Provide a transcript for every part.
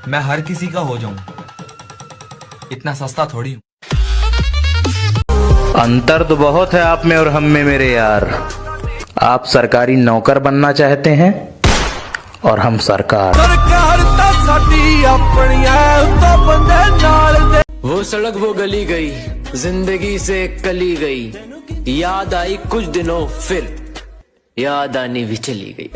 मैं हर किसी का हो जाऊं, इतना सस्ता थोड़ी हूं। अंतर तो बहुत है आप में और हम में मेरे यार। आप सरकारी नौकर बनना चाहते हैं और हम सरकार। वो सड़क वो गली गई, जिंदगी से कली गई, याद आई कुछ दिनों फिर याद आनी भी चली गई।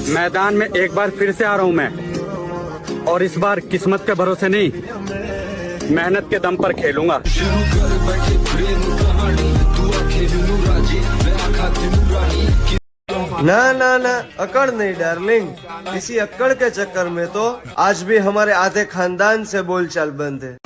मैदान में एक बार फिर से आ रहा हूं मैं, और इस बार किस्मत के भरोसे नहीं, मेहनत के दम पर खेलूंगा। ना ना ना, अकड़ नहीं डार्लिंग। इसी अक्कड़ के चक्कर में तो आज भी हमारे आधे खानदान से बोलचाल बंद है।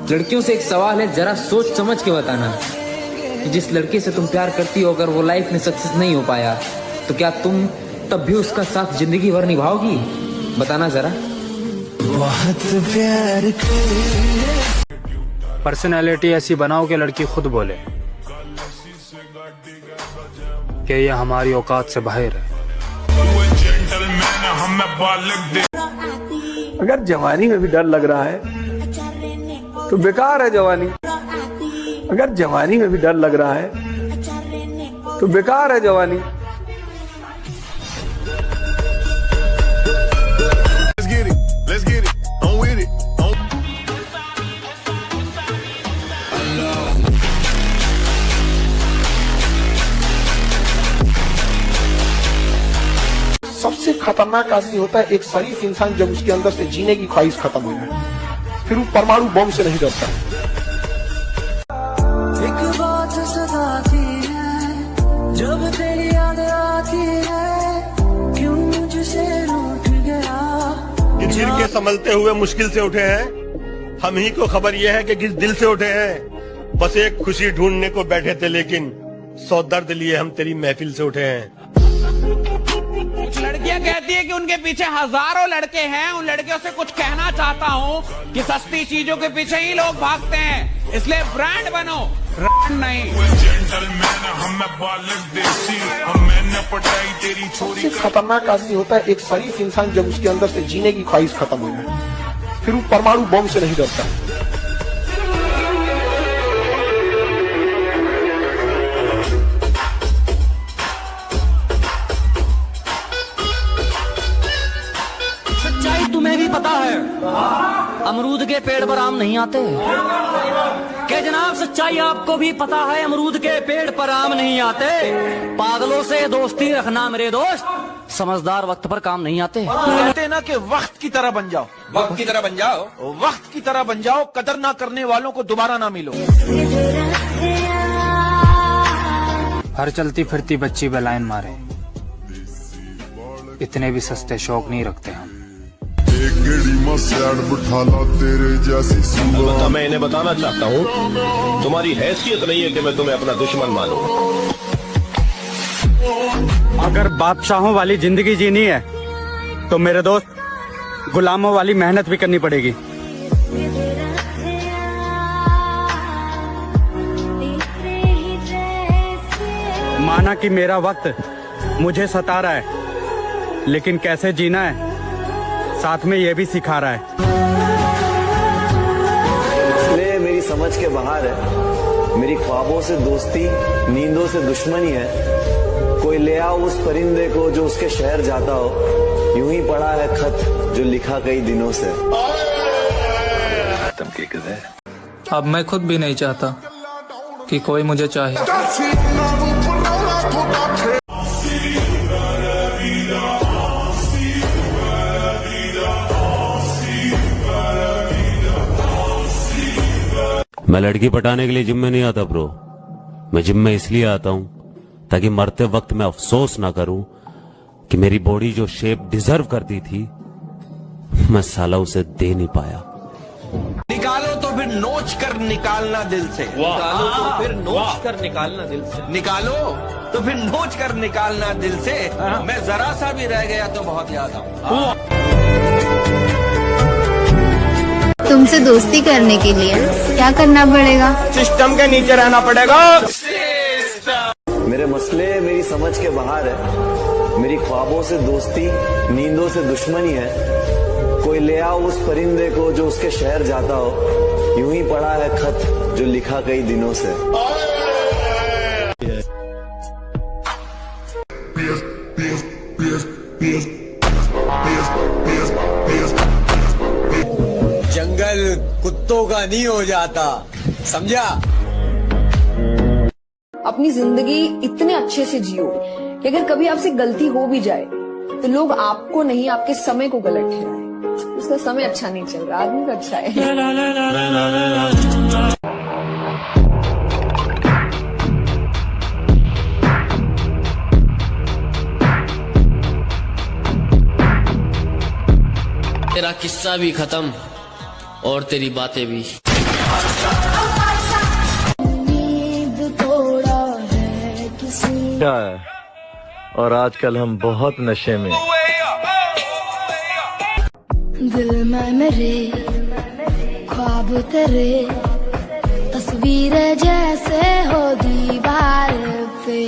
लड़कियों से एक सवाल है, जरा सोच समझ के बताना कि जिस लड़के से तुम प्यार करती हो, अगर वो लाइफ में सक्सेस नहीं हो पाया तो क्या तुम तब भी उसका साथ जिंदगी भर निभाओगी? बताना जरा। बहुत प्यार पर्सनैलिटी ऐसी बनाओ कि लड़की खुद बोले कि ये हमारी औकात से बाहर है। अगर जवानी में भी डर लग रहा है तो बेकार है जवानी। अगर जवानी में भी डर लग रहा है तो बेकार है जवानी। सबसे खतरनाक आदमी होता है एक शरीफ इंसान, जब उसके अंदर से जीने की ख्वाहिश खत्म हो जाए, फिर वो परमाणु बम से नहीं डरता। एक बात सताती है जब तेरी याद आती है, क्यों मुझसे रूठ गया। गिर के संभलते हुए मुश्किल से उठे हैं, हम ही को खबर यह है कि किस दिल से उठे हैं। बस एक खुशी ढूंढने को बैठे थे, लेकिन 100 दर्द लिए हम तेरी महफिल से उठे हैं। कुछ लड़कियां कहती है कि उनके पीछे हजारों लड़के हैं, उन लड़कियों से कुछ कहना चाहता हूं कि सस्ती चीजों के पीछे ही लोग भागते हैं, इसलिए ब्रांड बनो, ब्रांड नहीं। सबसे खतरनाक आदमी होता है एक शरीफ इंसान, जब उसके अंदर से जीने की ख्वाहिश खत्म हो जाए, फिर वो परमाणु बम से नहीं डरता। तुम्हें भी पता है अमरूद के पेड़ पर आम नहीं आते। क्या जनाब सच्चाई आपको भी पता है अमरूद के पेड़ पर आम नहीं आते। पागलों से दोस्ती रखना मेरे दोस्त, समझदार वक्त पर काम नहीं आते। कहते ना कि वक्त की तरह बन जाओ, वक्त की तरह बन जाओ, वक्त की तरह बन जाओ, कदर ना करने वालों को दोबारा ना मिलो। हर चलती फिरती बच्ची पे लाइन मारे, इतने भी सस्ते शौक नहीं रखते हम। मैं इन्हें बताना चाहता हूँ, तुम्हारी हैसियत नहीं है कि मैं तुम्हें अपना दुश्मन मानूं। अगर बादशाहों वाली जिंदगी जीनी है तो मेरे दोस्त गुलामों वाली मेहनत भी करनी पड़ेगी। माना कि मेरा वक्त मुझे सता रहा है, लेकिन कैसे जीना है साथ में ये भी सिखा रहा है। इसलिए मेरी समझ के बाहर है, मेरी ख्वाबों से दोस्ती, नींदों से दुश्मनी है। कोई ले आओ उस परिंदे को जो उसके शहर जाता हो, यूं ही पड़ा है खत जो लिखा कई दिनों से। अब मैं खुद भी नहीं चाहता कि कोई मुझे चाहे। मैं लड़की पटाने के लिए जिम में नहीं आता ब्रो, मैं जिम में इसलिए आता हूं ताकि मरते वक्त मैं अफसोस ना करूं कि मेरी बॉडी जो शेप डिजर्व करती थी मैं साला उसे दे नहीं पाया। निकालो तो फिर नोच कर निकालना दिल से। निकालो तो फिर नोच कर निकालना दिल से। निकालो तो फिर नोच कर निकालना दिल से। मैं जरा सा भी रह गया तो बहुत याद आऊं। तुमसे दोस्ती करने के लिए क्या करना पड़ेगा? सिस्टम के नीचे रहना पड़ेगा। मेरे मसले मेरी समझ के बाहर है। मेरी ख्वाबों से दोस्ती, नींदों से दुश्मनी है। कोई ले आओ उस परिंदे को जो उसके शहर जाता हो। यूं ही पड़ा है खत जो लिखा कई दिनों से। जंगल कुत्तों का नहीं हो जाता, समझा? अपनी जिंदगी इतने अच्छे से जियो कि अगर कभी आपसे गलती हो भी जाए तो लोग आपको नहीं, आपके समय को गलत ठहराए। उसका समय अच्छा नहीं चल रहा, आदमी का अच्छा है। तेरा किस्सा भी खत्म और तेरी बातें भी। और आजकल हम बहुत नशे में। दिल में मेरे ख्वाब तेरे, तस्वीरें जैसे हो दीवार पे।